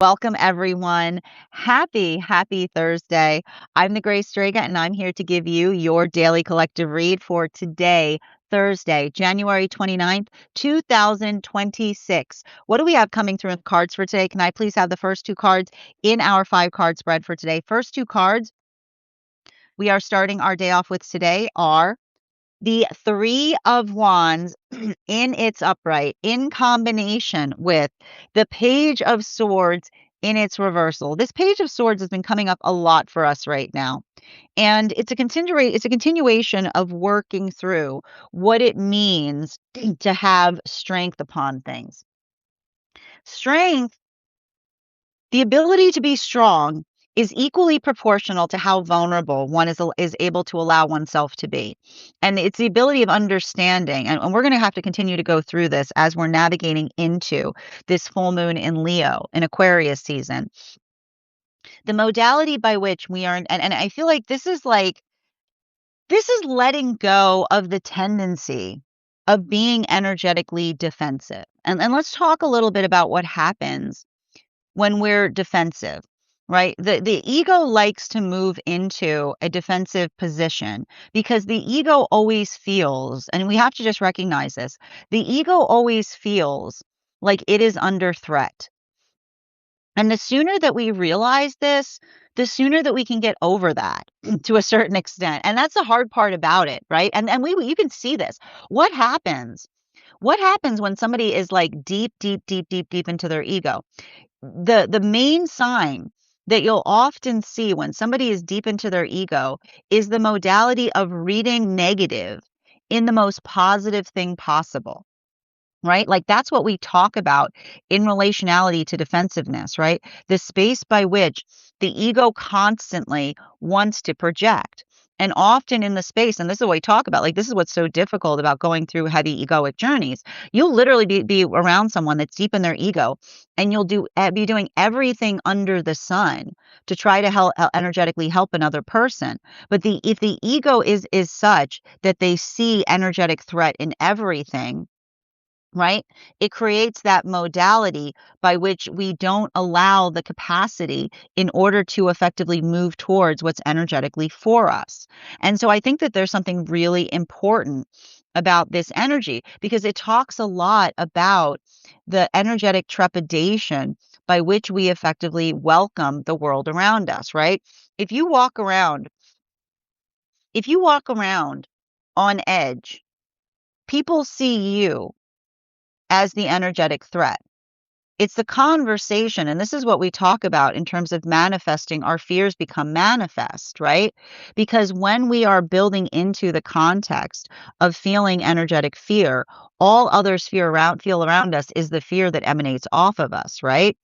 Welcome, everyone. Happy Thursday. I'm the Grey Strega, and I'm here to give you your daily collective read for today, Thursday, January 29th, 2026. What do we have coming through in cards for today? Can I please have the first two cards in our five-card spread for today? First two cards we are starting our day off with today are the Three of Wands in its upright, in combination with the Page of Swords in its reversal. This Page of Swords has been coming up a lot for us right now. And it's a continuation of working through what it means to have strength upon things. Strength, the ability to be strong, is equally proportional to how vulnerable one is able to allow oneself to be. And it's the ability of understanding, and we're going to have to continue to go through this as we're navigating into this full moon in Leo, in Aquarius season. The modality by which we are, and I feel like this is letting go of the tendency of being energetically defensive. And let's talk a little bit about what happens when we're defensive, right? The ego likes to move into a defensive position because the ego always feels, and we have to just recognize this, the ego always feels like it is under threat. And the sooner that we realize this, the sooner that we can get over that to a certain extent. And that's the hard part about it, right? And you can see this. What happens? What happens when somebody is like deep into their ego? The main sign that you'll often see when somebody is deep into their ego is the modality of reading negative in the most positive thing possible, right? Like that's what we talk about in relationality to defensiveness, right? The space by which the ego constantly wants to project. And often in the space, and this is what we talk about, like this is what's so difficult about going through heavy egoic journeys. You'll literally be around someone that's deep in their ego, and you'll be doing everything under the sun to try to help energetically help another person. But if the ego is such that they see energetic threat in everything, right? It creates that modality by which we don't allow the capacity in order to effectively move towards what's energetically for us. And so I think that there's something really important about this energy because it talks a lot about the energetic trepidation by which we effectively welcome the world around us, right? If you walk around, if you walk around on edge, people see you as the energetic threat. It's the conversation, and this is what we talk about in terms of manifesting. Our fears become manifest, right? Because when we are building into the context of feeling energetic fear, all others feel around us is the fear that emanates off of us, right?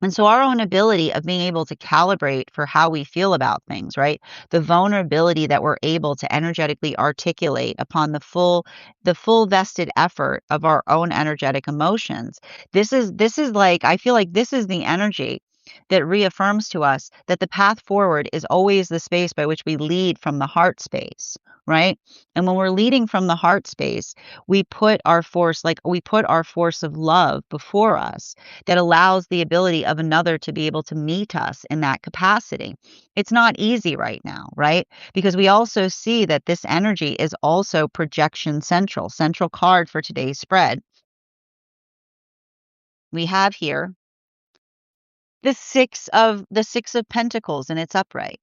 And so our own ability of being able to calibrate for how we feel about things, right? The vulnerability that we're able to energetically articulate upon the full vested effort of our own energetic emotions. This is like I feel like this is the energy that reaffirms to us that the path forward is always the space by which we lead from the heart space, right? And when we're leading from the heart space, we put our force of love before us that allows the ability of another to be able to meet us in that capacity. It's not easy right now, right? Because we also see that this energy is also projection central card for today's spread. We have here the 6 of Pentacles and it's upright.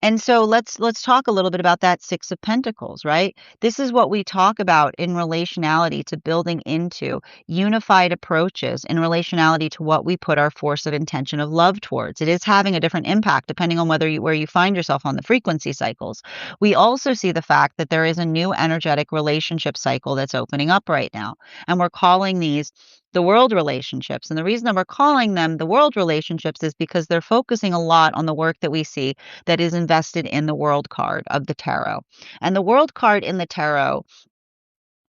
And so let's talk a little bit about that 6 of Pentacles, right? This is what we talk about in relationality to building into unified approaches in relationality to what we put our force of intention of love towards. It is having a different impact depending on where you find yourself on the frequency cycles. We also see the fact that there is a new energetic relationship cycle that's opening up right now. And we're calling these the world relationships. And the reason that we're calling them the world relationships is because they're focusing a lot on the work that we see that is invested in the world card of the tarot. And the world card in the tarot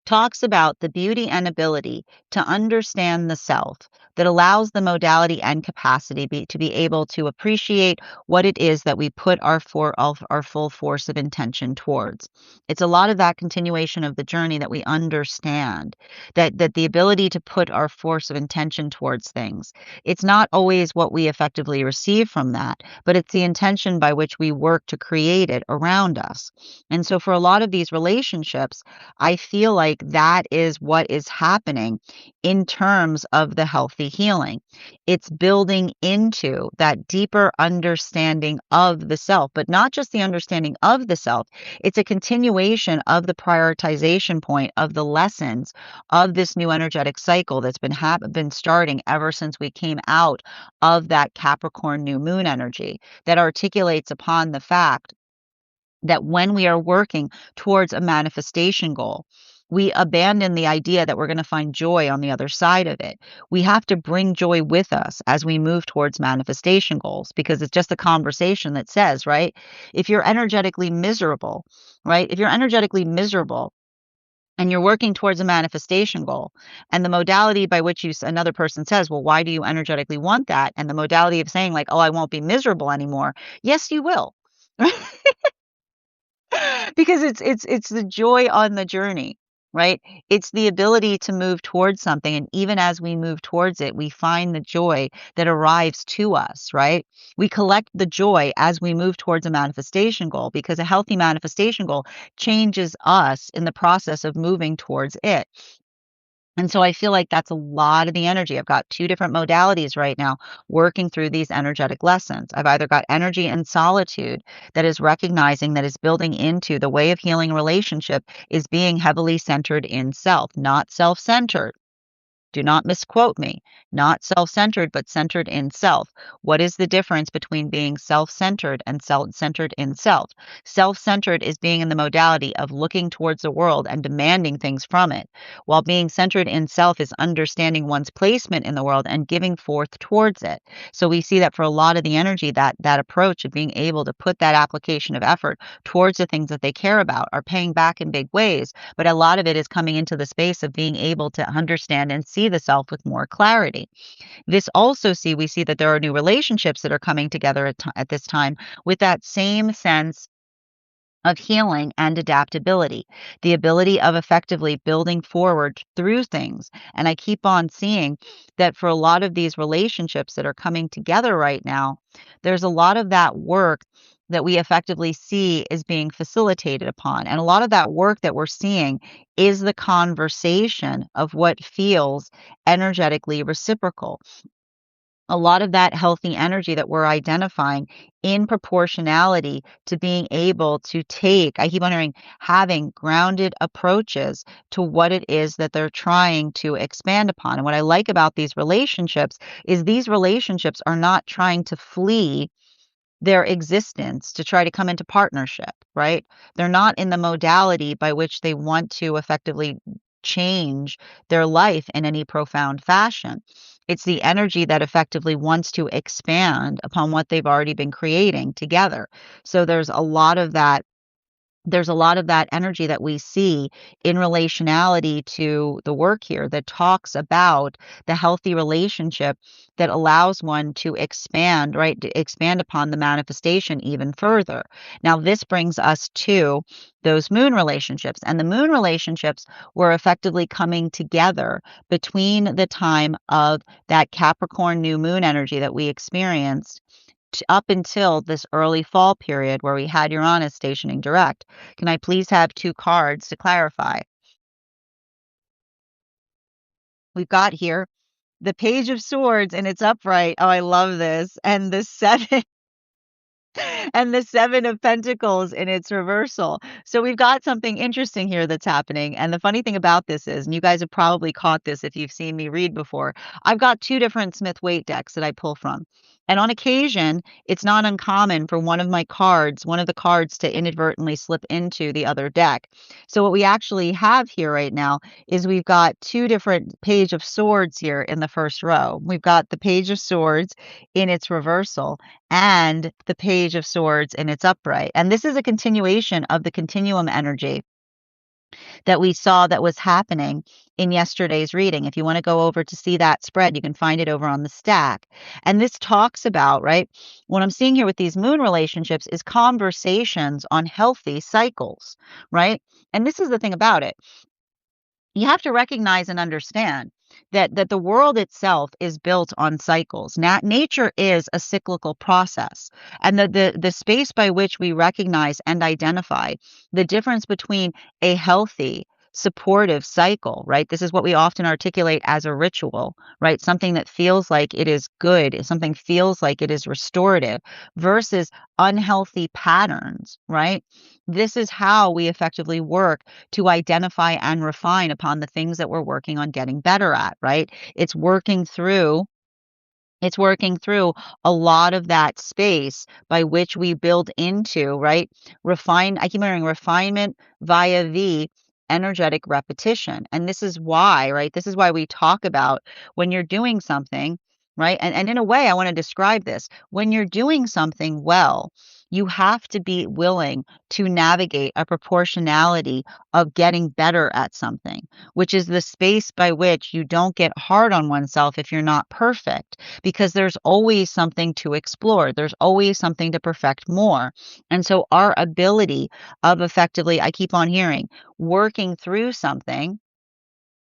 talks about the beauty and ability to understand the self that allows the modality and capacity to be able to appreciate what it is that we put our full force of intention towards. It's a lot of that continuation of the journey that we understand that the ability to put our force of intention towards things. It's not always what we effectively receive from that, but it's the intention by which we work to create it around us. And so for a lot of these relationships, I feel like that is what is happening in terms of the healthy healing. It's building into that deeper understanding of the self, but not just the understanding of the self. It's a continuation of the prioritization point of the lessons of this new energetic cycle that's been starting ever since we came out of that Capricorn new moon energy that articulates upon the fact that when we are working towards a manifestation goal, we abandon the idea that we're going to find joy on the other side of it. We have to bring joy with us as we move towards manifestation goals because it's just a conversation that says, right? If you're energetically miserable, right? If you're energetically miserable, and you're working towards a manifestation goal, and the modality by which another person says, well, why do you energetically want that? And the modality of saying like, oh, I won't be miserable anymore. Yes, you will. Because it's the joy on the journey, right? It's the ability to move towards something, and even as we move towards it, we find the joy that arrives to us, right? We collect the joy as we move towards a manifestation goal because a healthy manifestation goal changes us in the process of moving towards it. And so I feel like that's a lot of the energy. I've got two different modalities right now working through these energetic lessons. I've either got energy and solitude that is recognizing that is building into the way of healing relationship is being heavily centered in self, not self-centered. Do not misquote me. Not self-centered, but centered in self. What is the difference between being self-centered and self-centered in self? Self-centered is being in the modality of looking towards the world and demanding things from it, while being centered in self is understanding one's placement in the world and giving forth towards it. So we see that for a lot of the energy, that approach of being able to put that application of effort towards the things that they care about are paying back in big ways. But a lot of it is coming into the space of being able to understand and see the self with more clarity. We see that there are new relationships that are coming together at this time with that same sense of healing and adaptability, the ability of effectively building forward through things. And I keep on seeing that for a lot of these relationships that are coming together right now, there's a lot of that work that we effectively see is being facilitated upon. And a lot of that work that we're seeing is the conversation of what feels energetically reciprocal. A lot of that healthy energy that we're identifying in proportionality to being able to I keep on hearing, having grounded approaches to what it is that they're trying to expand upon. And what I like about these relationships is these relationships are not trying to flee their existence to try to come into partnership, right? They're not in the modality by which they want to effectively change their life in any profound fashion. It's the energy that effectively wants to expand upon what they've already been creating together. So there's a lot of that energy that we see in relationality to the work here that talks about the healthy relationship that allows one to expand, right? To expand upon the manifestation even further. Now, this brings us to those moon relationships, and the moon relationships were effectively coming together between the time of that Capricorn new moon energy that we experienced up until this early fall period where we had Uranus stationing direct. Can I please have two cards to clarify? We've got here the Page of Swords and it's upright. Oh, I love this. And the seven and the 7 of Pentacles in its reversal. So we've got something interesting here that's happening. And the funny thing about this is, and you guys have probably caught this if you've seen me read before, I've got two different Smith Waite decks that I pull from. And on occasion, it's not uncommon for one of the cards to inadvertently slip into the other deck. So what we actually have here right now is we've got two different Page of Swords here in the first row. We've got the Page of Swords in its reversal and the Page of Swords in its upright. And this is a continuation of the continuum energy that we saw that was happening in yesterday's reading. If you want to go over to see that spread, you can find it over on the stack. And this talks about, right, what I'm seeing here with these moon relationships is conversations on healthy cycles, right? And this is the thing about it. You have to recognize and understand that the world itself is built on cycles. Nature is a cyclical process, and the space by which we recognize and identify the difference between a healthy, supportive cycle, right? This is what we often articulate as a ritual, right? Something that feels like it is good, something feels like it is restorative versus unhealthy patterns, right? This is how we effectively work to identify and refine upon the things that we're working on getting better at, right? It's working through a lot of that space by which we build into, right? I keep hearing refinement via energetic repetition. And this is why, right? This is why we talk about when you're doing something, right? And in a way, I want to describe this. When you're doing something well, you have to be willing to navigate a proportionality of getting better at something, which is the space by which you don't get hard on oneself if you're not perfect, because there's always something to explore. There's always something to perfect more. And so our ability of effectively, I keep on hearing, working through something,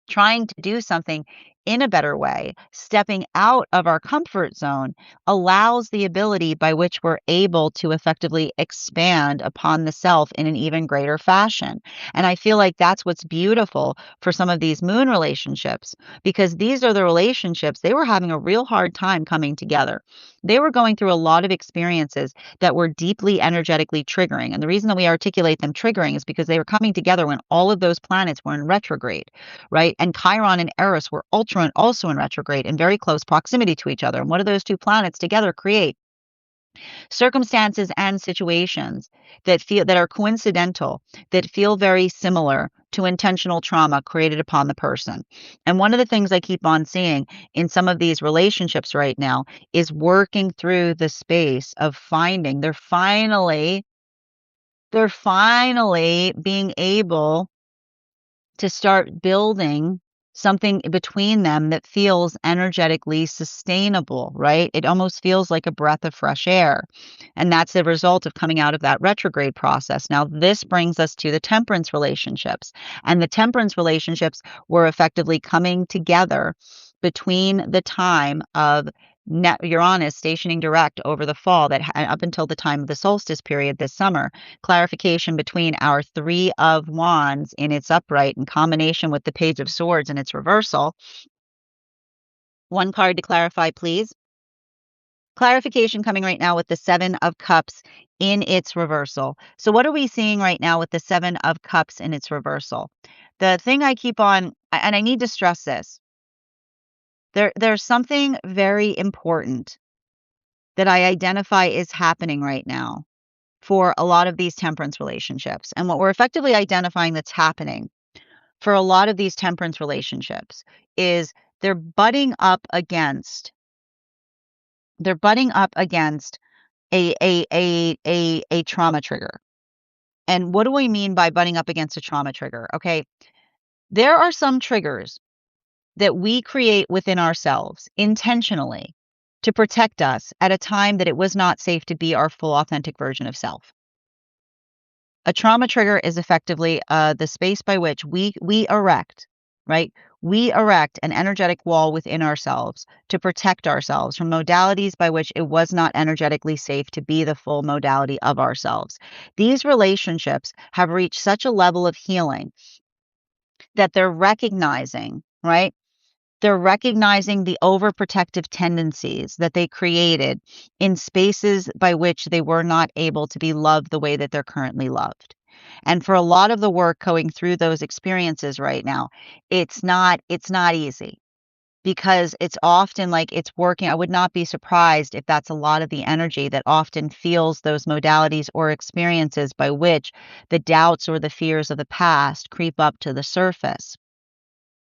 trying to do something in a better way, stepping out of our comfort zone allows the ability by which we're able to effectively expand upon the self in an even greater fashion. And I feel like that's what's beautiful for some of these moon relationships, because these are the relationships they were having a real hard time coming together. They were going through a lot of experiences that were deeply energetically triggering. And the reason that we articulate them triggering is because they were coming together when all of those planets were in retrograde, right? And Chiron and Eris were also in retrograde in very close proximity to each other. And what do those two planets together create? Circumstances and situations that are coincidental, that feel very similar to intentional trauma created upon the person. And one of the things I keep on seeing in some of these relationships right now is working through the space of finding they're finally being able to start building something between them that feels energetically sustainable, right? It almost feels like a breath of fresh air. And that's the result of coming out of that retrograde process. Now, this brings us to the temperance relationships. And the temperance relationships were effectively coming together between the time of Uranus stationing direct over the fall up until the time of the solstice period this summer, clarification between our Three of Wands in its upright in combination with the Page of Swords in its reversal. One card to clarify, please. Clarification coming right now with the Seven of Cups in its reversal. So what are we seeing right now with the Seven of Cups in its reversal? The thing I keep on, and I need to stress this, there's something very important that I identify is happening right now for a lot of these temperance relationships. And what we're effectively identifying that's happening for a lot of these temperance relationships is they're butting up against a trauma trigger. And what do we mean by butting up against a trauma trigger? Okay. There are some triggers that we create within ourselves intentionally to protect us at a time that it was not safe to be our full authentic version of self. A trauma trigger is effectively the space by which we erect, right? We erect an energetic wall within ourselves to protect ourselves from modalities by which it was not energetically safe to be the full modality of ourselves. These relationships have reached such a level of healing that they're recognizing, right? They're recognizing the overprotective tendencies that they created in spaces by which they were not able to be loved the way that they're currently loved. And for a lot of the work going through those experiences right now, it's not easy, because it's often like it's working. I would not be surprised if that's a lot of the energy that often feels those modalities or experiences by which the doubts or the fears of the past creep up to the surface.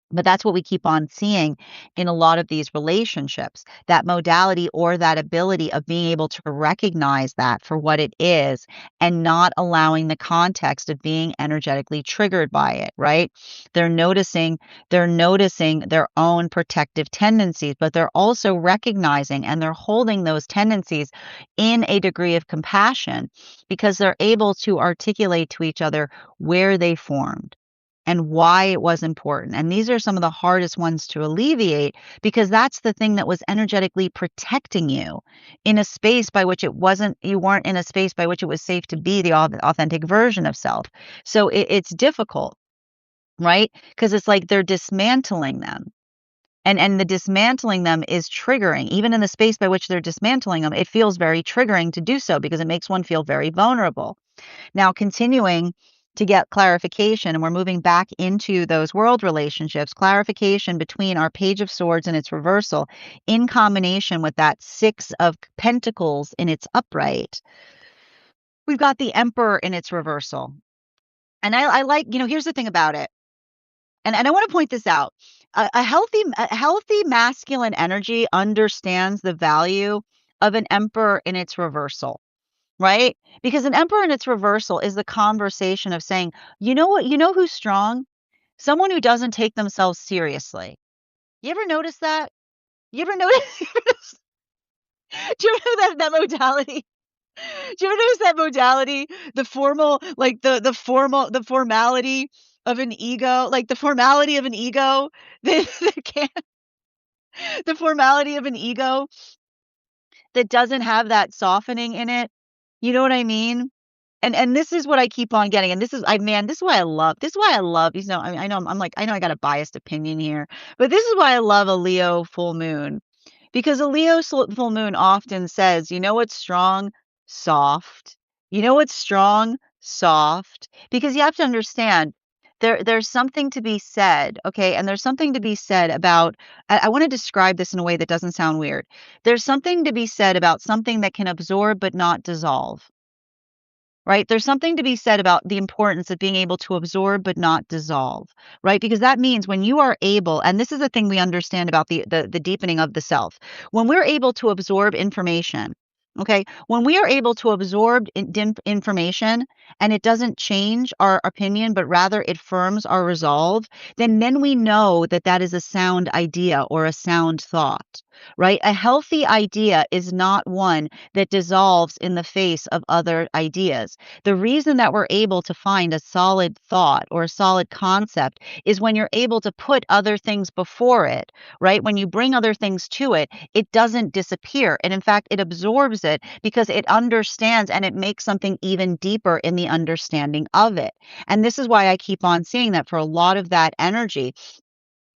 But that's what we keep on seeing in a lot of these relationships, that modality or that ability of being able to recognize that for what it is and not allowing the context of being energetically triggered by it, right? They're noticing they're noticing their own protective tendencies, but they're also recognizing and they're holding those tendencies in a degree of compassion because they're able to articulate to each other where they formed and why it was important. And these are some of the hardest ones to alleviate because that's the thing that was energetically protecting you in a space by which you weren't in a space by which it was safe to be the authentic version of self. So it's difficult, right? Because it's like they're dismantling them. And the dismantling them is triggering. Even in the space by which they're dismantling them, it feels very triggering to do so because it makes one feel very vulnerable. Now, continuing to get clarification, and we're moving back into those world relationships, clarification between our Page of Swords and its reversal in combination with that Six of Pentacles in its upright. We've got the Emperor in its reversal. And I like, here's the thing about it. And I want to point this out. A healthy masculine energy understands the value of an Emperor in its reversal. Right? Because an emperor in its reversal is the conversation of saying, you know what, you know who's strong? Someone who doesn't take themselves seriously. You ever notice that? You ever notice? Do you ever know that modality? Do you ever notice that modality? The formal, like the formality of an ego, like the formality of an ego, that can't, the formality of an ego that doesn't have that softening in it. You know what I mean? And this is what I keep on getting, and this is why I love, I know I know I got a biased opinion here, but this is why I love a Leo full moon. Because a Leo full moon often says, "You know what's strong? Soft. You know what's strong? Soft." Because you have to understand, there's something to be said, okay? And there's something to be said about I wanna describe this in a way that doesn't sound weird. There's something to be said about something that can absorb but not dissolve. Right? There's something to be said about the importance of being able to absorb but not dissolve, right? Because that means when you are able, and this is the thing we understand about the deepening of the self. When we're able to absorb information, okay? When we are able to absorb information and it doesn't change our opinion, but rather it firms our resolve, then we know that that is a sound idea or a sound thought, right? A healthy idea is not one that dissolves in the face of other ideas. The reason that we're able to find a solid thought or a solid concept is when you're able to put other things before it, right? When you bring other things to it, it doesn't disappear. And in fact, it absorbs it because it understands and it makes something even deeper in the understanding of it. And this is why I keep on seeing that for a lot of that energy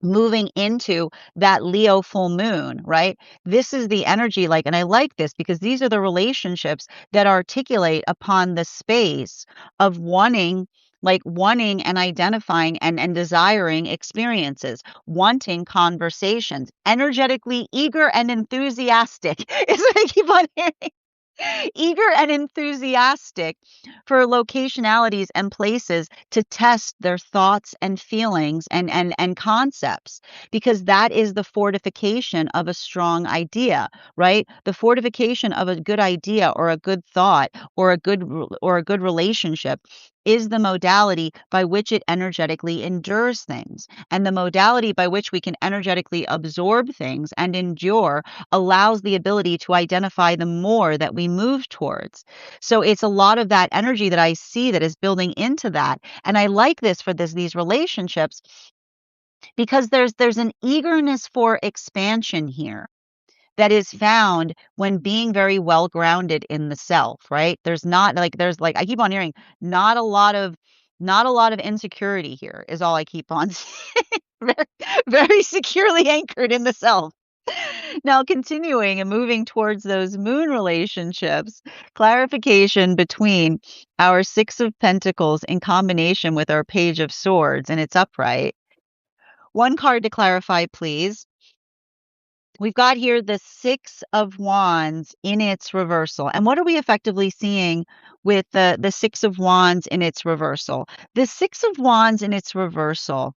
moving into that Leo full moon, right? This is the energy, like, and I like this because these are the relationships that articulate upon the space of wanting and identifying and desiring experiences, wanting conversations, energetically eager and enthusiastic is what I keep on hearing. Eager and enthusiastic for locationalities and places to test their thoughts and feelings and concepts, because that is the fortification of a strong idea, right? The fortification of a good idea or a good thought or a good relationship is the modality by which it energetically endures things. And the modality by which we can energetically absorb things and endure allows the ability to identify the more that we move towards. So it's a lot of that energy that I see that is building into that. And I like this for these relationships because there's an eagerness for expansion here that is found when being very well grounded in the self, right? There's like I keep on hearing not a lot of insecurity here is all I keep on saying. very, very securely anchored in the self. Now, continuing and moving towards those moon relationships, clarification between our Six of Pentacles in combination with our Page of Swords, and it's upright. One card to clarify, please. We've got here the Six of Wands in its reversal. And what are we effectively seeing with the Six of Wands in its reversal? The Six of Wands in its reversal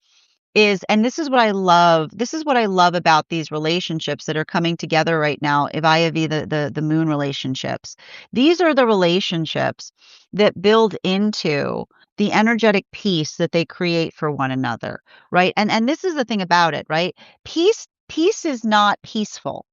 is and this is what I love about these relationships that are coming together right now via the moon relationships. These are the relationships that build into the energetic peace that they create for one another, right? And this is the thing about it, right? Peace is not peaceful.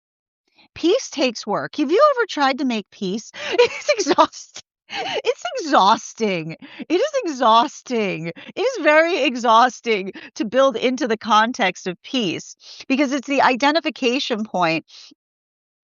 Peace takes work. Have you ever tried to make peace? It's exhausting. It's exhausting. It is exhausting. It is very exhausting to build into the context of peace because it's the identification point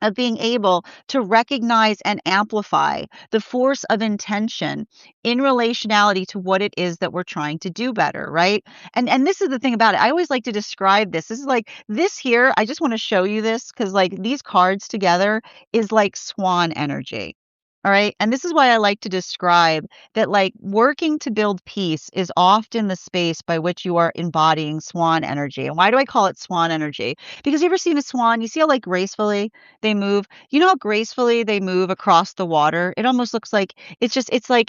of being able to recognize and amplify the force of intention in relationality to what it is that we're trying to do better, right? And this is the thing about it. I always like to describe this. This is like this here. I just want to show you this because like these cards together is like swan energy. All right. And this is why I like to describe that like working to build peace is often the space by which you are embodying swan energy. And why do I call it swan energy? Because you ever seen a swan? You see how like gracefully they move. You know how gracefully they move across the water? It almost looks like it's like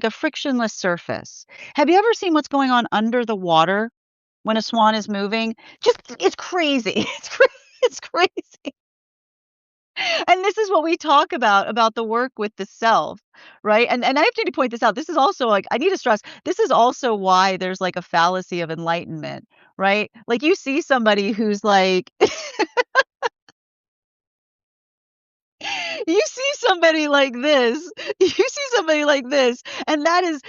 a frictionless surface. Have you ever seen what's going on under the water when a swan is moving? Just it's crazy. It's crazy. And this is what we talk about the work with the self, right? And I have to point this out. This is also like I need to stress, this is also why there's like a fallacy of enlightenment, right? Like you see somebody who's like you see somebody like this, you see somebody like this, and that is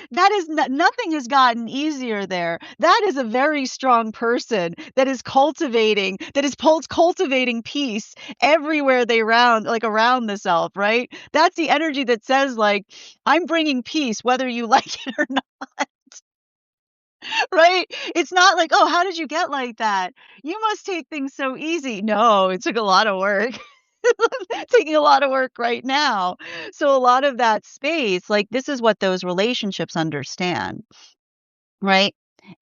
nothing has gotten easier there. That is a very strong person that is cultivating peace everywhere they round like around the self, right? That's the energy that says like, "I'm bringing peace whether you like it or not," right? It's not like, "Oh, how did you get like that? You must take things so easy." No, it took a lot of work. Taking a lot of work right now. So a lot of that space, like this is what those relationships understand, right?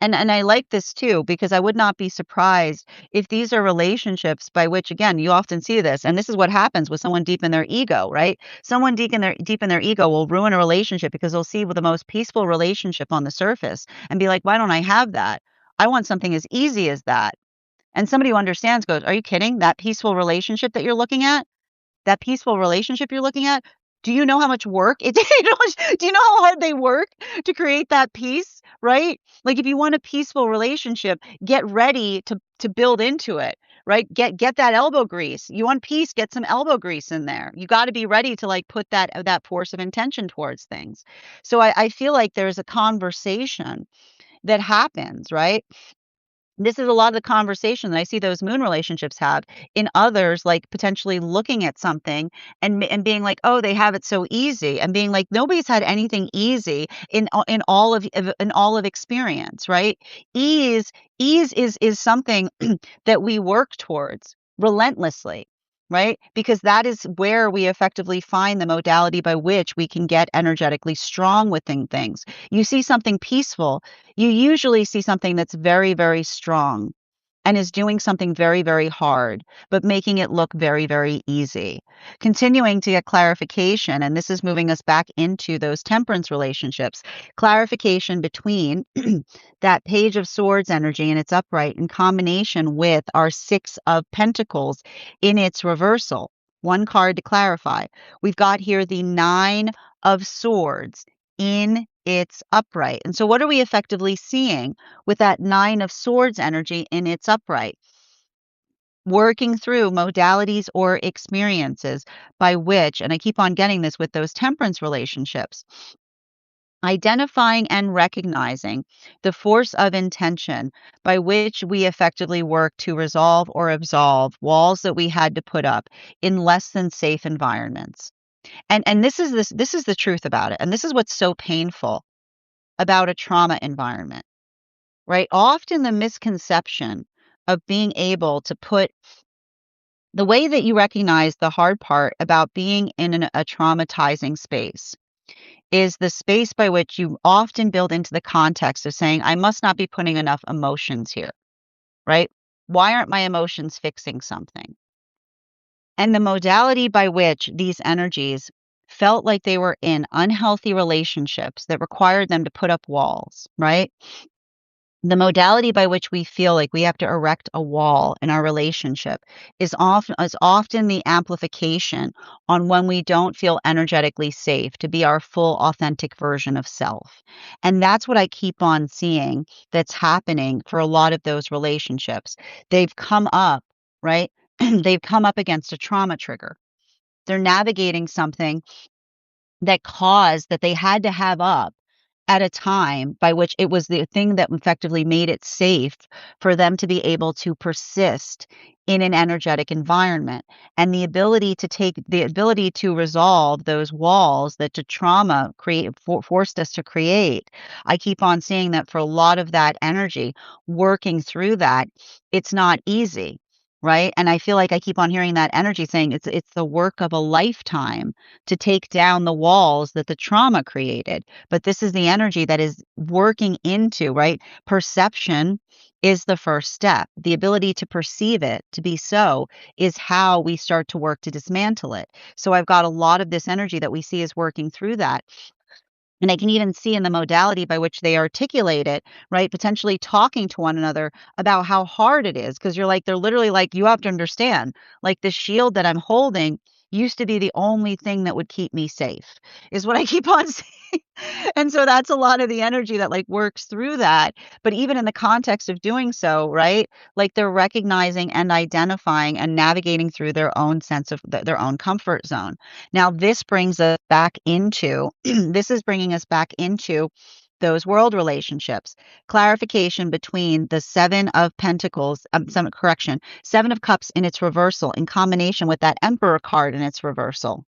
And I like this too because I would not be surprised if these are relationships by which again you often see this and this is what happens with someone deep in their ego, right? Someone deep in their ego will ruin a relationship because they'll see the most peaceful relationship on the surface and be like, "Why don't I have that? I want something as easy as that." And somebody who understands goes, "Are you kidding? That peaceful relationship that you're looking at? That peaceful relationship you're looking at, do you know how much work it you know do you know how hard they work to create that peace, right? Like, if you want a peaceful relationship, get ready to build into it, right? Get that elbow grease. You want peace, get some elbow grease in there. You gotta be ready to, like, put that force of intention towards things. So I feel like there's a conversation that happens, right? This is a lot of the conversation that I see those moon relationships have in others, like, potentially looking at something and being like, "Oh, they have it so easy," and being like, "Nobody's had anything easy in all of experience," right? Ease ease is something that we work towards relentlessly, right? Because that is where we effectively find the modality by which we can get energetically strong within things. You see something peaceful, you usually see something that's very, very strong and is doing something very, very hard, but making it look very, very easy. Continuing to get clarification, and this is moving us back into those temperance relationships, clarification between that Page of Swords energy and its upright in combination with our Six of Pentacles in its reversal. One card to clarify. We've got here the Nine of Swords in its upright. And so, what are we effectively seeing with that Nine of Swords energy in its upright? Working through modalities or experiences by which, and I keep on getting this with those temperance relationships, identifying and recognizing the force of intention by which we effectively work to resolve or absolve walls that we had to put up in less than safe environments. And this is the truth about it. And this is what's so painful about a trauma environment, right? Often the misconception of being able to put the way that you recognize the hard part about being in a traumatizing space is the space by which you often build into the context of saying, I must not be putting enough emotions here, right? Why aren't my emotions fixing something? And the modality by which these energies felt like they were in unhealthy relationships that required them to put up walls, right? the modality by which we feel like we have to erect a wall in our relationship is often the amplification on when we don't feel energetically safe to be our full authentic version of self. And that's what I keep on seeing that's happening for a lot of those relationships. They've come up, right? They've come up against a trauma trigger. They're navigating something that they had to have up at a time by which it was the thing that effectively made it safe for them to be able to persist in an energetic environment. And the ability to resolve those walls that the trauma forced us to create. I keep on seeing that for a lot of that energy, working through that, it's not easy. Right. And I feel like I keep on hearing that energy saying it's the work of a lifetime to take down the walls that the trauma created. But this is the energy that is working into, right? Perception is the first step. The ability to perceive it to be so is how we start to work to dismantle it. So I've got a lot of this energy that we see is working through that. And I can even see in the modality by which they articulate it, right? Potentially talking to one another about how hard it is. Cause you're like, they're literally like, you have to understand, like the shield that I'm holding used to be the only thing that would keep me safe, is what I keep on saying. And so that's a lot of the energy that like works through that. But even in the context of doing so, right? Like they're recognizing and identifying and navigating through their own sense of their own comfort zone. Now, this brings us back into this is bringing us back into those world relationships. Clarification between the 7 of pentacles, correction, 7 of cups in its reversal in combination with that emperor card in its reversal.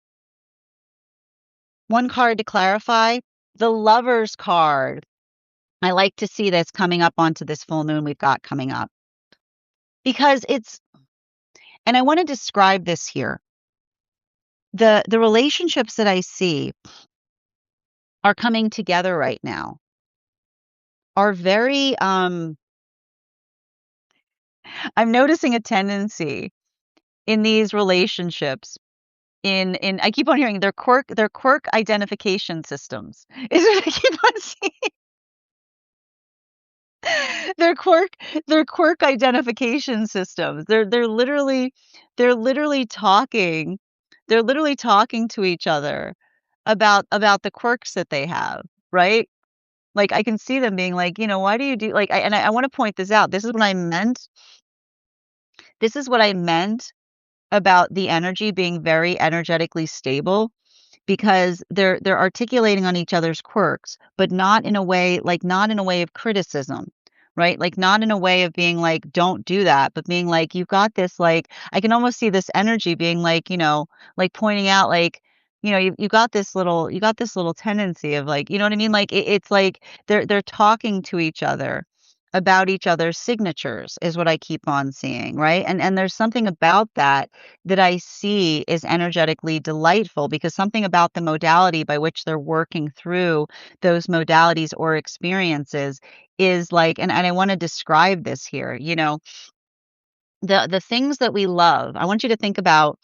One card to clarify, the Lover's card. I like to see this coming up onto this full moon we've got coming up because and I want to describe this here. The relationships that I see are coming together right now are very I'm noticing a tendency in these relationships in I keep on hearing their quirk identification systems. Is what I keep on seeing. Their quirk their quirk identification systems. They're literally talking they're literally talking to each other about the quirks that they have, right? Like, I can see them being like, "Why do you do" like, I wanna point this out. This is what I meant about the energy being very energetically stable because they're articulating on each other's quirks, but not in a way of criticism, right? Like not in a way of being like, don't do that, but being like, you've got this like I can almost see this energy being like, like pointing out like, you got this little tendency of like, you know what I mean? Like it's like they're talking to each other about each other's signatures is what I keep on seeing, right? And there's something about that I see is energetically delightful because something about the modality by which they're working through those modalities or experiences is like, and I want to describe this here, the things that we love. I want you to think about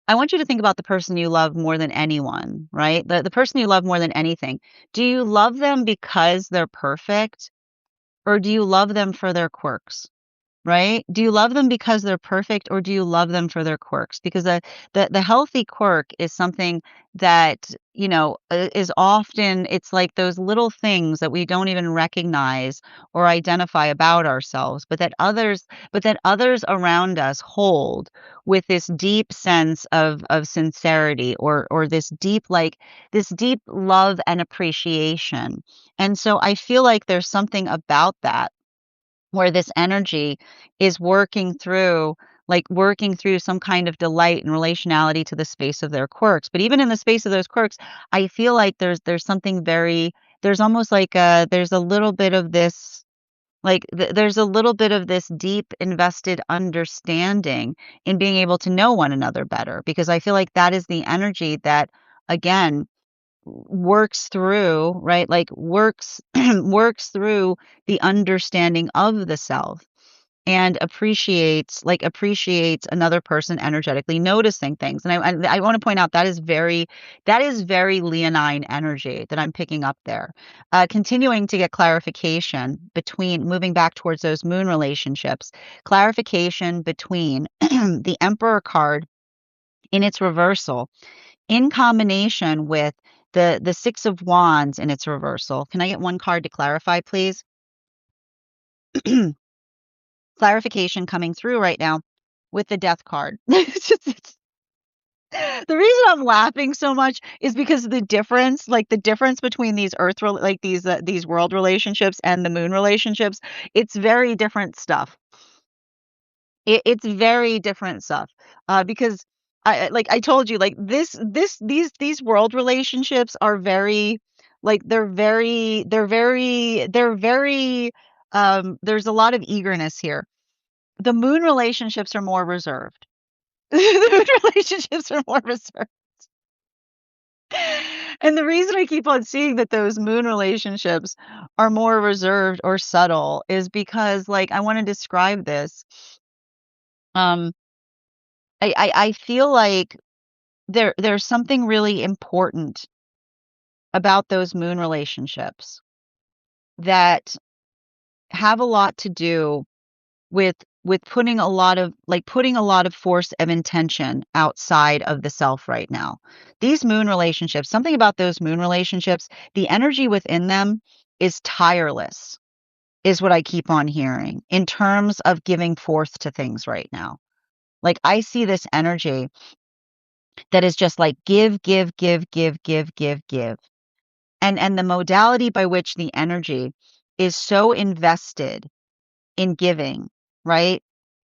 the person you love more than anyone, right? The person you love more than anything. Do you love them because they're perfect or do you love them for their quirks? Right? Do you love them because they're perfect or do you love them for their quirks? Because the healthy quirk is something that, is often it's like those little things that we don't even recognize or identify about ourselves, but that others around us hold with this deep sense of sincerity or this deep love and appreciation. And so I feel like there's something about that where this energy is working through some kind of delight and relationality to the space of their quirks. But even in the space of those quirks, I feel like there's something very there's almost like there's a little bit of this there's a little bit of this deep invested understanding in being able to know one another better because I feel like that is the energy that again works through, right? Like works works through the understanding of the self. and appreciates another person energetically noticing things. And I want to point out that is very leonine energy that I'm picking up there. Continuing to get clarification between moving back towards those moon relationships, clarification between the Emperor card in its reversal in combination with the Six of Wands in its reversal. Can I get one card to clarify, please? Clarification coming through right now with the Death card. The reason I'm laughing so much is because the difference between these these world relationships and the moon relationships, it's very different stuff. It's very different stuff. Because I told you, like these world relationships are very, like they're very there's a lot of eagerness here. The moon relationships are more reserved. The moon relationships are more reserved. And the reason I keep on seeing that those moon relationships are more reserved or subtle is because, like, I want to describe this. Um, I feel like there's something really important about those moon relationships that have a lot to do with putting a lot of force of intention outside of the self right now. These moon relationships, something about those moon relationships, the energy within them is tireless, is what I keep on hearing in terms of giving forth to things right now. Like I see this energy that is just like give, give, give, give, give, give, give. And the modality by which the energy is so invested in giving, right?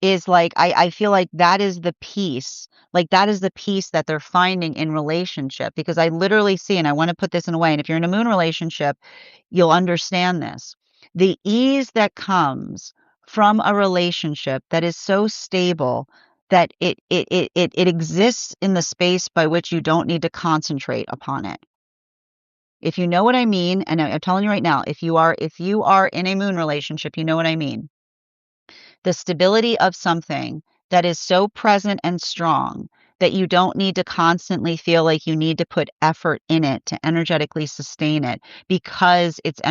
Is like I feel like that is the peace. Like that is the peace that they're finding in relationship, because I literally see, and I want to put this in a way, and if you're in a moon relationship, you'll understand this. The ease that comes from a relationship that is so stable that it exists in the space by which you don't need to concentrate upon it. If you know what I mean, and I'm telling you right now, if you are in a moon relationship, you know what I mean. The stability of something that is so present and strong that you don't need to constantly feel like you need to put effort in it to energetically sustain it, because it's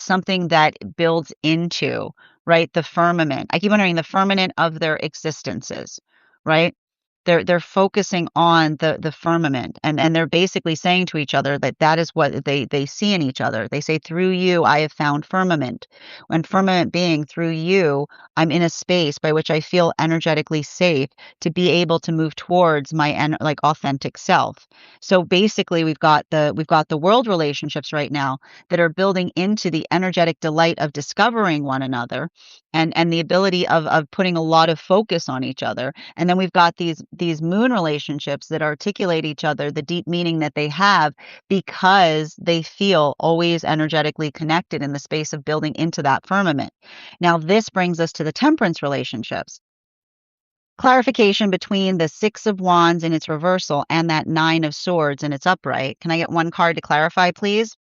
something that builds into, right, the firmament. I keep wondering, the firmament of their existences, right? They're focusing on the firmament, and they're basically saying to each other that is what they see in each other. They say, through you I have found firmament. When firmament being through you, I'm in a space by which I feel energetically safe to be able to move towards my like authentic self. So basically we've got the world relationships right now that are building into the energetic delight of discovering one another, and the ability of putting a lot of focus on each other. And then we've got these moon relationships that articulate each other, the deep meaning that they have, because they feel always energetically connected in the space of building into that firmament. Now, this brings us to the temperance relationships. Clarification between the Six of Wands in its reversal and that Nine of Swords in its upright. Can I get one card to clarify, please?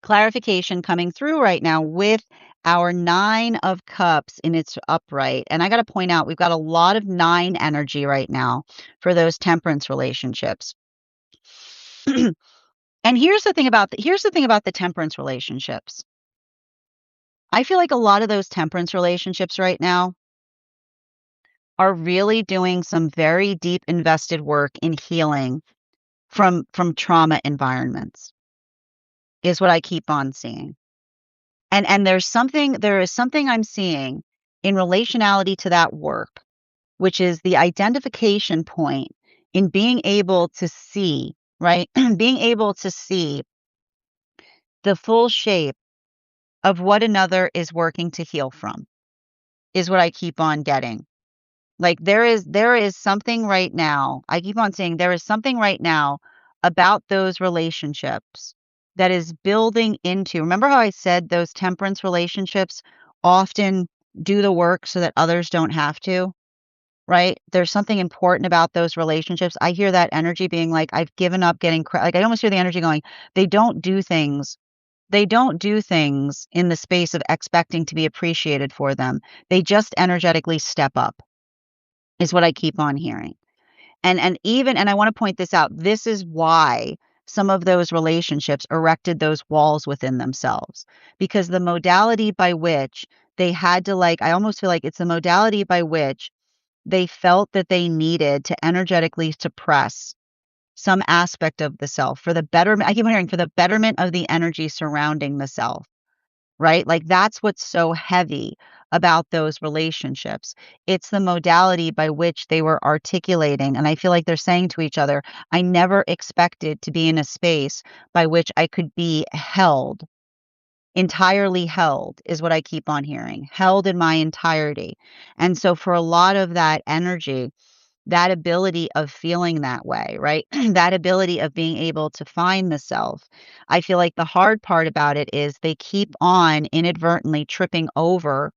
Clarification coming through right now with our Nine of Cups in its upright. And I got to point out, we've got a lot of nine energy right now for those temperance relationships. And here's the thing about the temperance relationships. I feel like a lot of those temperance relationships right now are really doing some very deep invested work in healing from trauma environments, is what I keep on seeing. And there is something I'm seeing in relationality to that work, which is the identification point in being able to see, right? Being able to see the full shape of what another is working to heal from, is what I keep on getting. Like there is something right now. I keep on saying there is something right now about those relationships that is building into. Remember how I said those temperance relationships often do the work so that others don't have to, right? There's something important about those relationships. I hear that energy being like, I've given up getting like I almost hear the energy going, they don't do things they don't do things in the space of expecting to be appreciated for them. They just energetically step up, is what I keep on hearing. And I want to point this out. This is why some of those relationships erected those walls within themselves, because the modality by which they had to, like, I almost feel like it's the modality by which they felt that they needed to energetically suppress some aspect of the self for the betterment. I keep hearing for the betterment of the energy surrounding the self, right? Like that's what's so heavy about those relationships. It's the modality by which they were articulating. And I feel like they're saying to each other, I never expected to be in a space by which I could be held, entirely held, is what I keep on hearing, held in my entirety. And so for a lot of that energy, that ability of feeling that way, right? That ability of being able to find the self. I feel like the hard part about it is they keep on inadvertently tripping over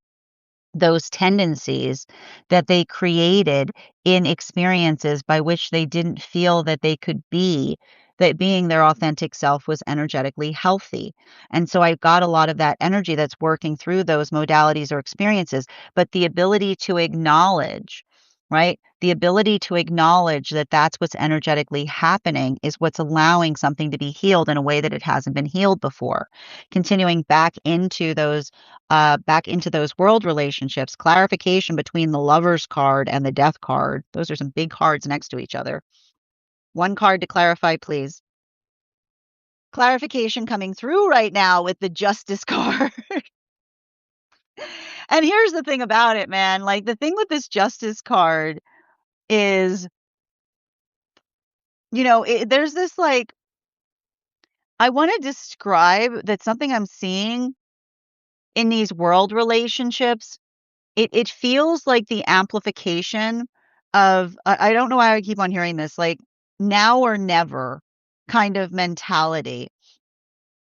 those tendencies that they created in experiences by which they didn't feel that they could be, that being their authentic self was energetically healthy. And so I've got a lot of that energy that's working through those modalities or experiences, but the ability to acknowledge, right? The ability to acknowledge that that's what's energetically happening is what's allowing something to be healed in a way that it hasn't been healed before. Continuing back into those world relationships, clarification between the Lover's card and the Death card. Those are some big cards next to each other. One card to clarify, please. Clarification coming through right now with the Justice card. And here's the thing about it, man. Like the thing with this Justice card is, there's this like, I want to describe that something I'm seeing in these world relationships. It feels like the amplification of I don't know why I keep on hearing this, like, now or never kind of mentality.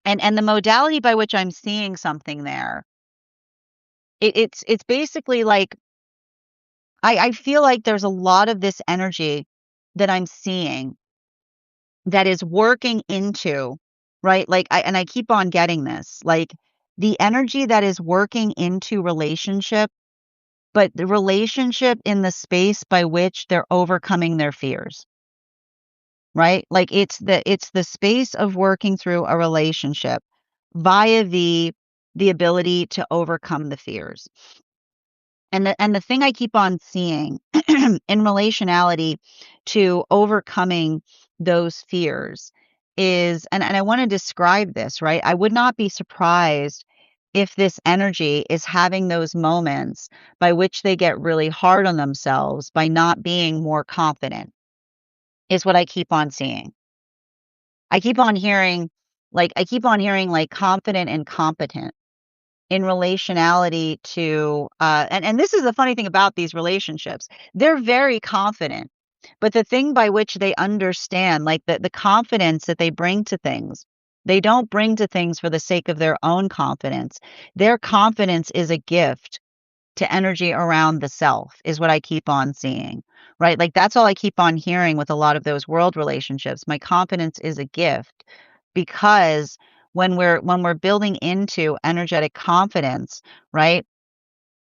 And the modality by which I'm seeing something there, it's basically like I feel like there's a lot of this energy that I'm seeing that is working into, right? Like I keep on getting this, like the energy that is working into relationship, but the relationship in the space by which they're overcoming their fears, right? Like it's the space of working through a relationship via the ability to overcome the fears. And the thing I keep on seeing in relationality to overcoming those fears is, and I want to describe this, right? I would not be surprised if this energy is having those moments by which they get really hard on themselves by not being more confident, is what I keep on seeing. I keep on hearing like confident and competent in relationality to and this is the funny thing about these relationships. They're very confident, but the thing by which they understand, like the confidence that they bring to things, they don't bring to things for the sake of their own confidence. Their confidence is a gift to energy around the self, is what I keep on seeing, right? Like that's all I keep on hearing with a lot of those world relationships. My confidence is a gift because when we're building into energetic confidence, right?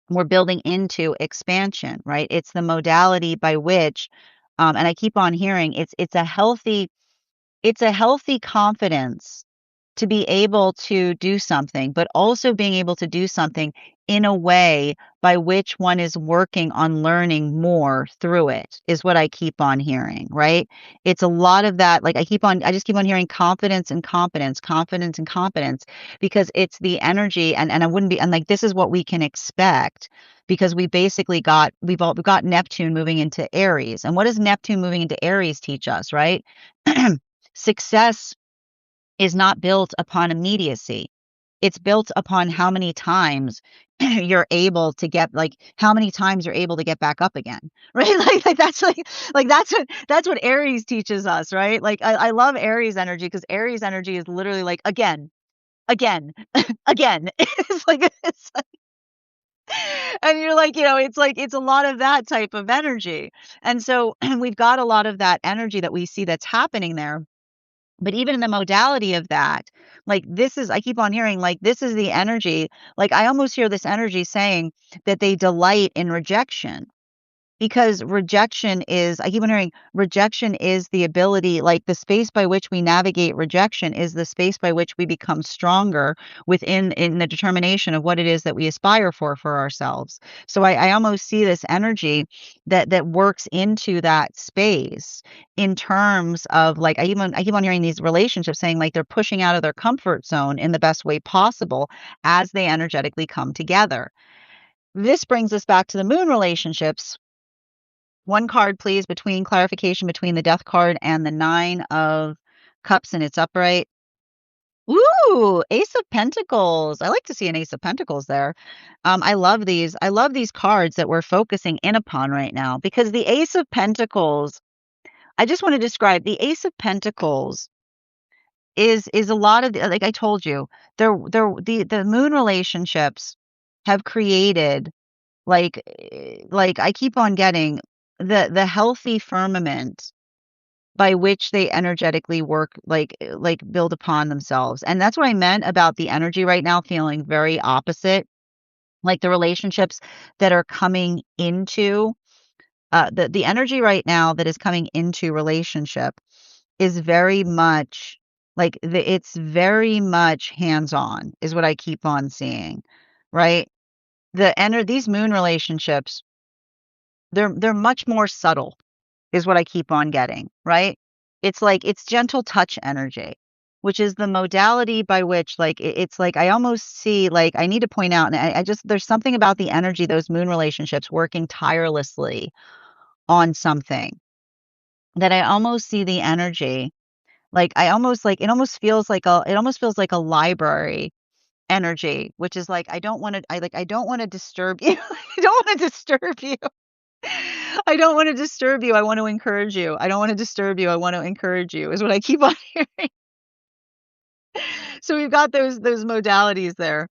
We're building into expansion, right? It's the modality by which and I keep on hearing it's a healthy confidence to be able to do something, but also being able to do something in a way by which one is working on learning more through it, is what I keep on hearing, right? It's a lot of that. Like I just keep on hearing confidence and competence, because it's the energy and I wouldn't be, and like, this is what we can expect because we've got Neptune moving into Aries. And what does Neptune moving into Aries teach us, right? Success is not built upon immediacy. It's built upon how many times you're able to get, like how many times you're able to get back up again, right? Like that's like that's what Aries teaches us, right? Like I love Aries energy because Aries energy is literally like again, again, again. It's like, and you're like, it's like it's a lot of that type of energy. And so we've got a lot of that energy that we see that's happening there. But even in the modality of that, like, this is I keep on hearing, like, this is the energy, like, I almost hear this energy saying that they delight in rejection. Because rejection is I keep on hearing rejection is the ability, like, the space by which we navigate rejection is the space by which we become stronger within in the determination of what it is that we aspire for ourselves. So I almost see this energy that works into that space in terms of, like, I keep on hearing these relationships saying, like, they're pushing out of their comfort zone in the best way possible as they energetically come together. This brings us back to the moon relationships. One card, please, between clarification between the Death card and the Nine of Cups in its upright. Ooh, Ace of Pentacles. I like to see an Ace of Pentacles there. I love these. I love these cards that we're focusing in upon right now because the Ace of Pentacles, I just want to describe the Ace of Pentacles is a lot of like I told you, the moon relationships have created like I keep on getting the healthy firmament by which they energetically work like build upon themselves. And that's what I meant about the energy right now feeling very opposite. Like the relationships that are coming into the energy right now that is coming into relationship is very much it's very much hands-on is what I keep on seeing, right? These moon relationships, they're much more subtle is what I keep on getting, right? It's like it's gentle touch energy, which is the modality by which it's like I almost see like I need to point out and I just there's something about the energy those moon relationships working tirelessly on something that I almost see the energy like I almost like it almost feels like a library energy, which is like I don't want to disturb you. I don't want to disturb you. I don't wanna disturb you, I want to encourage you. I don't wanna disturb you, I want to encourage you, is what I keep on hearing. So we've got those modalities there.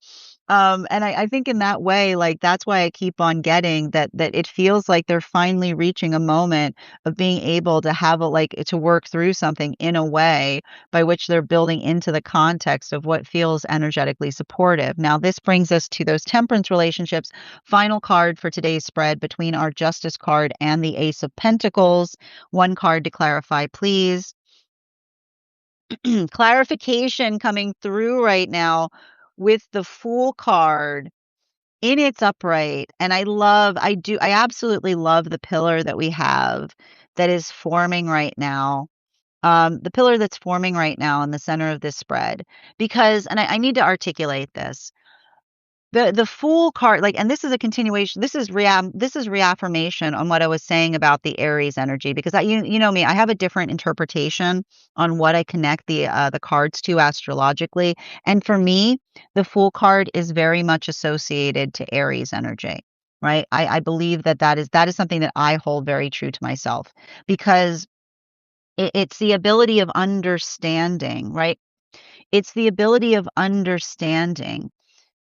And I think in that way, like, that's why I keep on getting that it feels like they're finally reaching a moment of being able to have to work through something in a way by which they're building into the context of what feels energetically supportive. Now, this brings us to those temperance relationships. Final card for today's spread between our Justice card and the Ace of Pentacles. One card to clarify, please. Clarification coming through right now with the Fool card in its upright. And I absolutely love the pillar that we have that is forming right now. The pillar that's forming right now in the center of this spread, because, and I need to articulate this. The Fool card, like, and this is a continuation. This is reaffirmation on what I was saying about the Aries energy, because you know me, I have a different interpretation on what I connect the cards to astrologically. And for me, the Fool card is very much associated to Aries energy, right? I believe that is something that I hold very true to myself because it's the ability of understanding, right? It's the ability of understanding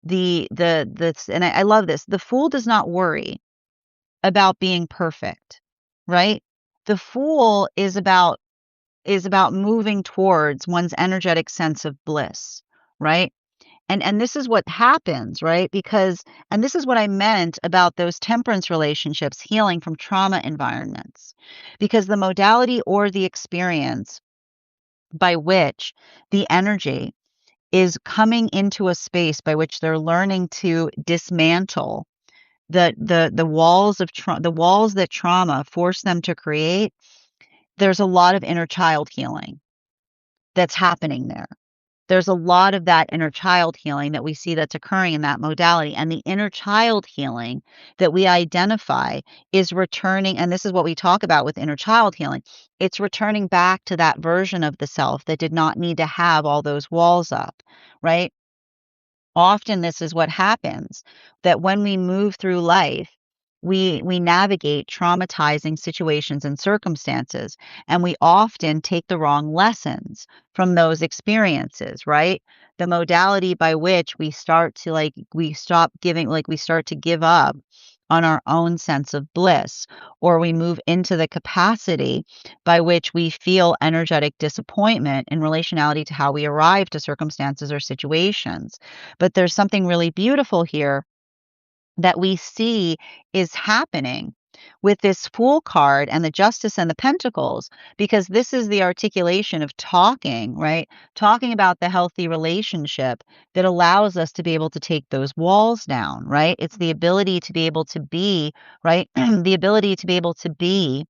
and I love this. The fool does not worry about being perfect, right? The fool is about moving towards one's energetic sense of bliss, right? And this is what happens, right? Because and this is what I meant about those temperance relationships healing from trauma environments. Because the modality or the experience by which the energy is coming into a space by which they're learning to dismantle the walls the walls that trauma forced them to create. There's a lot of inner child healing that's happening there. There's a lot of that inner child healing that we see that's occurring in that modality, and the inner child healing that we identify is returning, and this is what we talk about with inner child healing. It's returning back to that version of the self that did not need to have all those walls up, right? Often this is what happens, that when we move through life, we navigate traumatizing situations and circumstances, and we often take the wrong lessons from those experiences, right? The modality by which we start to we stop giving we start to give up on our own sense of bliss, or we move into the capacity by which we feel energetic disappointment in relationality to how we arrive to circumstances or situations. But there's something really beautiful here that we see is happening with this Fool card and the Justice and the Pentacles, because this is the articulation of talking, right? Talking about the healthy relationship that allows us to be able to take those walls down, right? It's the ability to be able to be, right? The ability to be able to be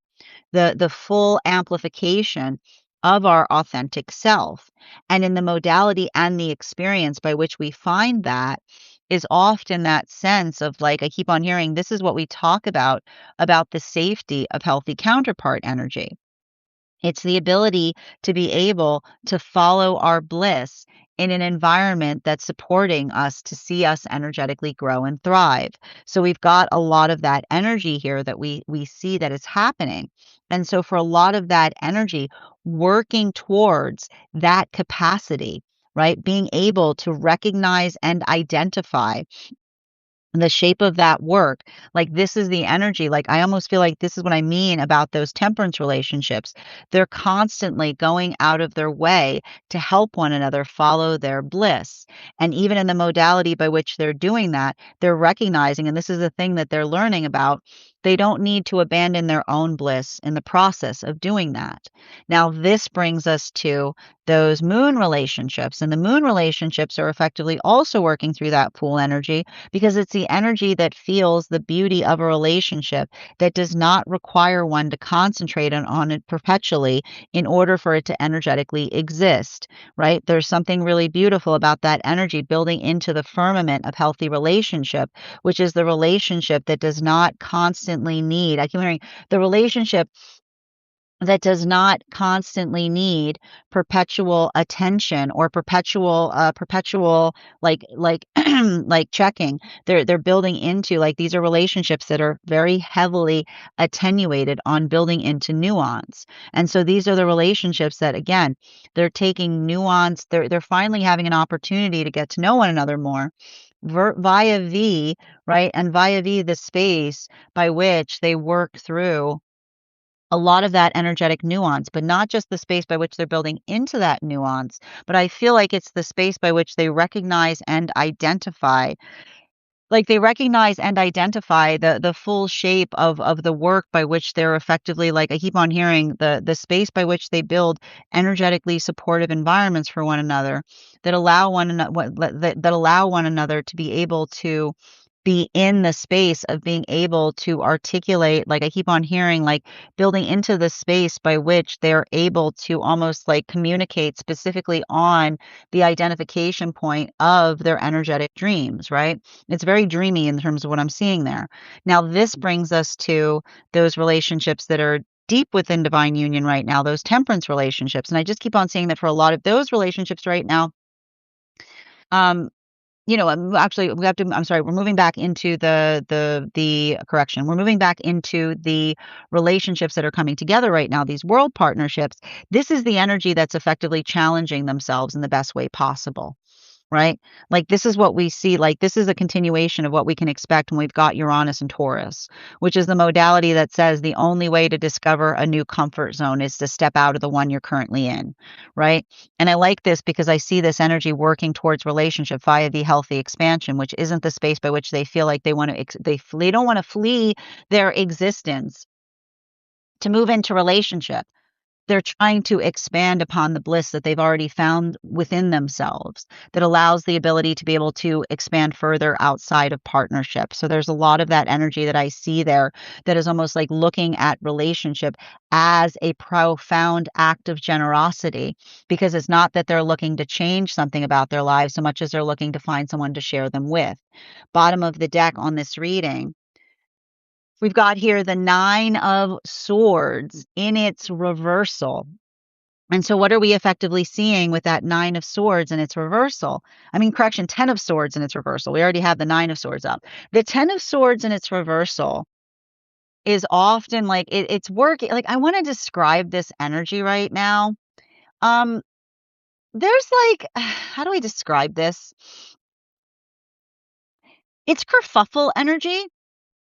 the full amplification of our authentic self. And in the modality and the experience by which we find that is often that sense of, like, I keep on hearing, this is what we talk about the safety of healthy counterpart energy. It's the ability to be able to follow our bliss in an environment that's supporting us to see us energetically grow and thrive. So we've got a lot of that energy here that we see that is happening. And so for a lot of that energy, working towards that capacity, right? Being able to recognize and identify the shape of that work, like, this is the energy, like, I almost feel like this is what I mean about those temperance relationships. They're constantly going out of their way to help one another follow their bliss, and even in the modality by which they're doing that, they're recognizing, and this is the thing that they're learning about, they don't need to abandon their own bliss in the process of doing that. Now, this brings us to those moon relationships, and the moon relationships are effectively also working through that pool energy, because it's the energy that feels the beauty of a relationship that does not require one to concentrate on it perpetually in order for it to energetically exist, right? There's something really beautiful about that energy building into the firmament of healthy relationship, which is the relationship that does not constantly need, I keep hearing, the relationship that does not constantly need perpetual attention or perpetual, like like checking. They're building into, like, these are relationships that are very heavily attenuated on building into nuance. And so these are the relationships that, again, they're taking nuance, they're finally having an opportunity to get to know one another more via V, right? And via V, the space by which they work through a lot of that energetic nuance, but not just the space by which they're building into that nuance, but I feel like it's the space by which they recognize and identify, like, they recognize and identify the full shape of the work by which they're effectively, like, I keep on hearing, the space by which they build energetically supportive environments for one another that allow one another that allow one another to be able to be in the space of being able to articulate, like, I keep on hearing, like, building into the space by which they're able to almost, like, communicate specifically on the identification point of their energetic dreams, right? It's very dreamy in terms of what I'm seeing there. Now, this brings us to those relationships that are deep within divine union right now, those temperance relationships. And I just keep on saying that for a lot of those relationships right now, um, actually, we have to. I'm sorry. We're moving back into the correction. We're moving back into the relationships that are coming together right now. These world partnerships. This is the energy that's effectively challenging themselves in the best way possible. Right? Like, this is what we see, like, this is a continuation of what we can expect when we've got Uranus and Taurus, which is the modality that says the only way to discover a new comfort zone is to step out of the one you're currently in, right? And I like this because I see this energy working towards relationship via the healthy expansion, which isn't the space by which they feel like they want to they don't want to flee their existence to move into relationship. They're trying to expand upon the bliss that they've already found within themselves that allows the ability to be able to expand further outside of partnership. So there's a lot of that energy that I see there that is almost like looking at relationship as a profound act of generosity, because it's not that they're looking to change something about their lives so much as they're looking to find someone to share them with. Bottom of the deck on this reading, we've got here the Nine of Swords in its reversal. And so what are we effectively seeing with that Nine of Swords in its reversal? I mean, correction, Ten of Swords in its reversal. We already have the Nine of Swords up. The Ten of Swords in its reversal is often like it's working. Like, I want to describe this energy right now. Um, there's like, how do I describe this? It's kerfuffle energy.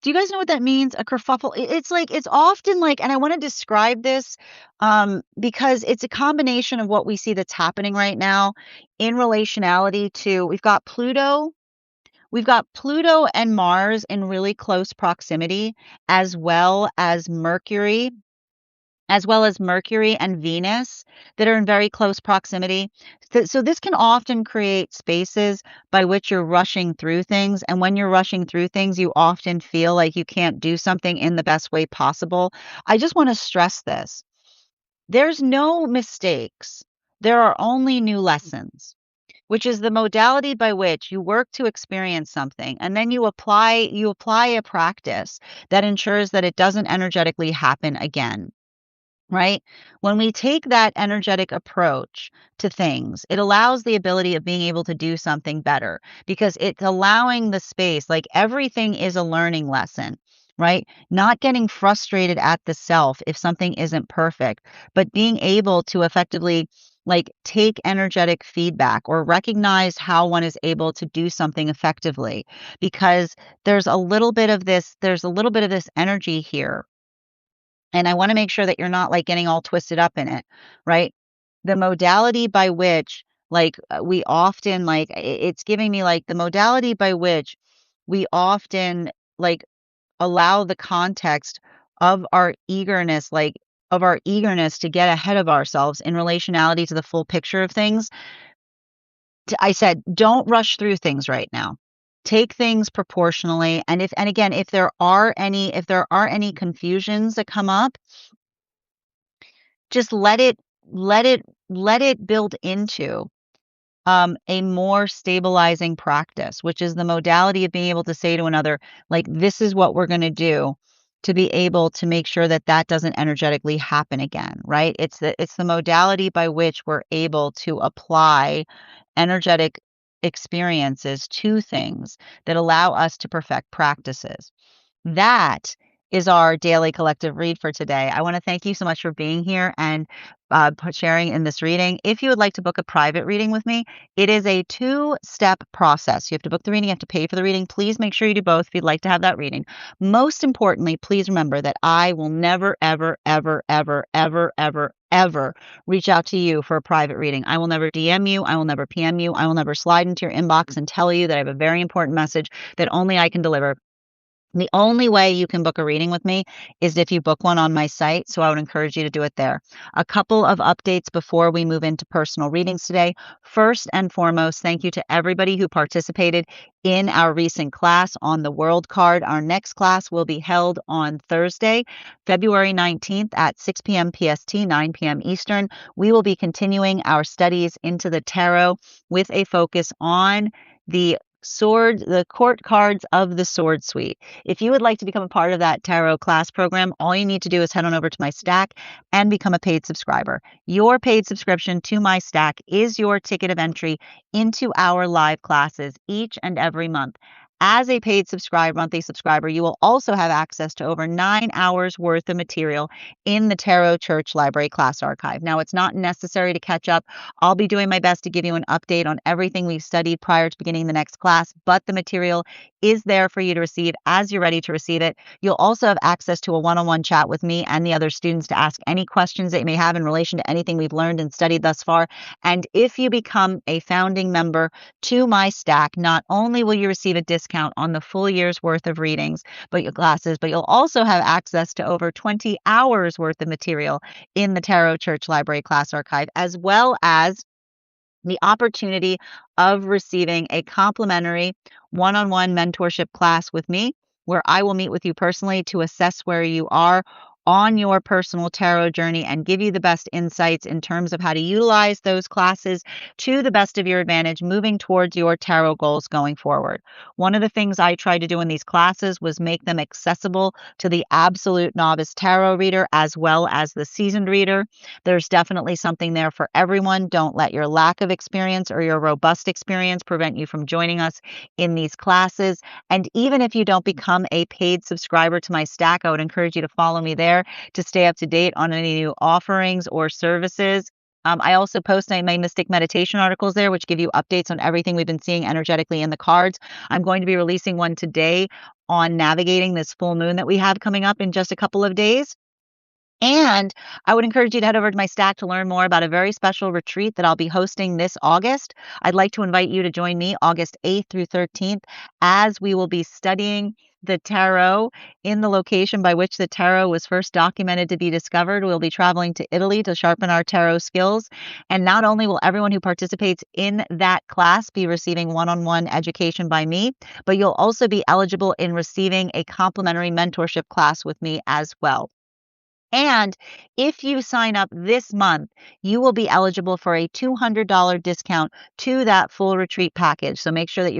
Do you guys know what that means? A kerfuffle? It's like it's often like, and I want to describe this because it's a combination of what we see that's happening right now in relationality to we've got Pluto and Mars in really close proximity, as well as Mercury and Venus that are in very close proximity. So this can often create spaces by which you're rushing through things. And when you're rushing through things, you often feel like you can't do something in the best way possible. I just want to stress this. There's no mistakes. There are only new lessons, which is the modality by which you work to experience something and then you apply a practice that ensures that it doesn't energetically happen again. Right? When we take that energetic approach to things, it allows the ability of being able to do something better because it's allowing the space, like everything is a learning lesson, right? Not getting frustrated at the self if something isn't perfect, but being able to effectively like take energetic feedback or recognize how one is able to do something effectively because there's a little bit of this energy here, and I wanna make sure that you're not, like, getting all twisted up in it, right? The modality by which, we often, it's giving me, like, the modality by which we often, like, allow the context of our eagerness to get ahead of ourselves in relationality to the full picture of things. I said, "Don't rush through things right now. Take things proportionally." And again, if there are any confusions that come up, just let it let it build into a more stabilizing practice, which is the modality of being able to say to another, like, this is what we're going to do to be able to make sure that that doesn't energetically happen again, right? It's the modality by which we're able to apply energetic experiences to things that allow us to perfect practices. That is our daily collective read for today. I want to thank you so much for being here and sharing in this reading. If you would like to book a private reading with me, it is a two-step process. You have to book the reading, you have to pay for the reading. Please make sure you do both if you'd like to have that reading. Most importantly, please remember that I will never, ever, ever, ever, ever, ever, ever reach out to you for a private reading. I will never DM you. I will never PM you. I will never slide into your inbox and tell you that I have a very important message that only I can deliver. The only way you can book a reading with me is if you book one on my site, so I would encourage you to do it there. A couple of updates before we move into personal readings today. First and foremost, thank you to everybody who participated in our recent class on the World card. Our next class will be held on Thursday, February 19th at 6 p.m. PST, 9 p.m. Eastern. We will be continuing our studies into the tarot with a focus on the court cards of the Sword Suite. If you would like to become a part of that tarot class program, all you need to do is head on over to my stack and become a paid subscriber. Your paid subscription to my stack is your ticket of entry into our live classes each and every month. As a paid monthly subscriber, you will also have access to over 9 hours worth of material in the Tarot Church Library class archive. Now, it's not necessary to catch up. I'll be doing my best to give you an update on everything we've studied prior to beginning the next class, but the material is there for you to receive as you're ready to receive it. You'll also have access to a one-on-one chat with me and the other students to ask any questions that you may have in relation to anything we've learned and studied thus far. And if you become a founding member to my stack, not only will you receive a discount on the full year's worth of readings, but your classes, but you'll also have access to over 20 hours worth of material in the Tarot Church Library class archive, as well as the opportunity of receiving a complimentary one-on-one mentorship class with me, where I will meet with you personally to assess where you are on your personal tarot journey and give you the best insights in terms of how to utilize those classes to the best of your advantage moving towards your tarot goals going forward. One of the things I tried to do in these classes was make them accessible to the absolute novice tarot reader as well as the seasoned reader. There's definitely something there for everyone. Don't let your lack of experience or your robust experience prevent you from joining us in these classes. And even if you don't become a paid subscriber to my stack, I would encourage you to follow me there to stay up to date on any new offerings or services. I also post my Mystic Meditation articles there, which give you updates on everything we've been seeing energetically in the cards. I'm going to be releasing one today on navigating this full moon that we have coming up in just a couple of days. And I would encourage you to head over to my stack to learn more about a very special retreat that I'll be hosting this August. I'd like to invite you to join me August 8th through 13th as we will be studying the tarot in the location by which the tarot was first documented to be discovered. We'll be traveling to Italy to sharpen our tarot skills. And not only will everyone who participates in that class be receiving one-on-one education by me, but you'll also be eligible in receiving a complimentary mentorship class with me as well. And if you sign up this month, you will be eligible for a $200 discount to that full retreat package. So make sure that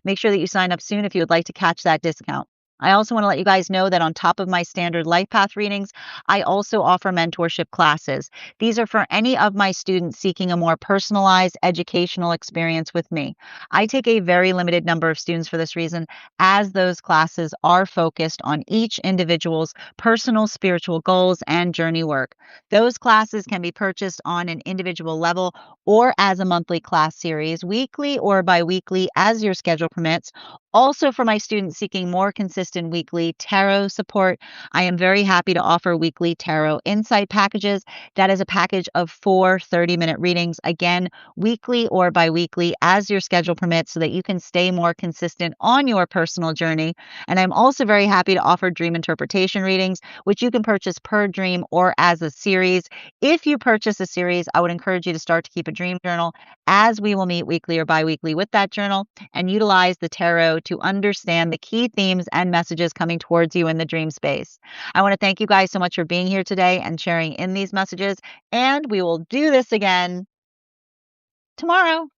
make sure that you sign up soon if you would like to catch that discount. I also want to let you guys know that on top of my standard life path readings, I also offer mentorship classes. These are for any of my students seeking a more personalized educational experience with me. I take a very limited number of students for this reason, as those classes are focused on each individual's personal spiritual goals and journey work. Those classes can be purchased on an individual level or as a monthly class series, weekly or bi-weekly as your schedule permits. Also, for my students seeking more consistent weekly tarot support, I am very happy to offer weekly tarot insight packages. That is a package of 4 30-minute readings, again, weekly or bi-weekly as your schedule permits, so that you can stay more consistent on your personal journey. And I'm also very happy to offer dream interpretation readings, which you can purchase per dream or as a series. If you purchase a series, I would encourage you to start to keep a dream journal, as we will meet weekly or bi-weekly with that journal and utilize the tarot to understand the key themes and messages coming towards you in the dream space. I want to thank you guys so much for being here today and sharing in these messages, and we will do this again tomorrow.